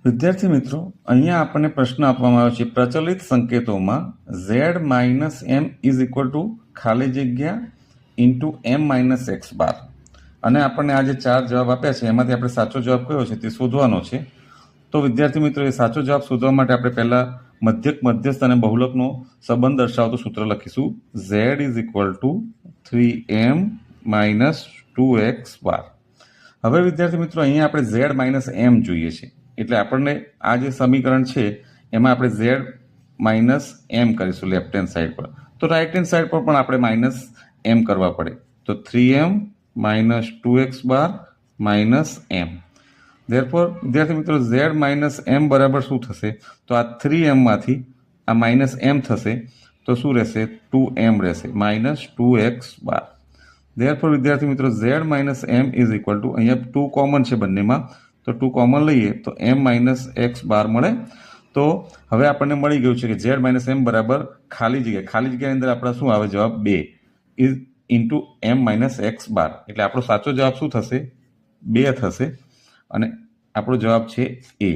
વિદ્યાર્થી મિત્રો, અહીંયા આપણને પ્રશ્ન આપવામાં આવ્યો છે પ્રચલિત સંકેતોમાં z minus M is equal to ખાલી જગ્યા into M minus X bar, અને આપણને આ જે 4 જવાબ આપ્યા છે એમાંથી આપણે સાચો જવાબ કયો છે તે શોધવાનો છે. તો વિદ્યાર્થી મિત્રો, એ સાચો જવાબ શોધવા માટે આપણે પહેલા મધ્યક, મધ્યસ્થ અને બહુલકનો સંબંધ દર્શાવતું સૂત્ર લખીશું. z is equal two 3m minus 2x બાર. હવે વિદ્યાર્થી મિત્રો, અહીંયા આપણે z માઇનસ એમ જોઈએ છે, એટલે આપણને આ જે સમીકરણ છે એમાં આપણે z માઇનસ એમ કરીશું લેફ્ટ હેન્ડ સાઈડ પર. તો રાઈટ હેન્ડ સાઈડ પર પણ આપણે માઇનસ એમ કરવા પડે. તો 3m minus 2x bar minus M. Therefore વિદ્યાર્થી મિત્રો, z માઇનસ એમ બરાબર શું થશે? તો આ 3m માંથી આ માઇનસ એમ થશે તો શું રહેશે? 2m રહેશે, માઇનસ 2x બાર. ધેરફોર વિદ્યાર્થી મિત્રો, z minus M is equal to, અહીંયા 2 કોમન છે બંનેમાં, તો 2 કોમન લઈએ તો m માઇનસ એક્સ બાર મળે. તો હવે આપણને મળી ગયું છે કે z માઇનસ એમ બરાબર ખાલી જગ્યાની અંદર આપણા શું આવે જવાબ? 2 is into M minus X bar. એટલે આપણો સાચો જવાબ શું થશે? 2 થશે, અને આપણો જવાબ છે એ.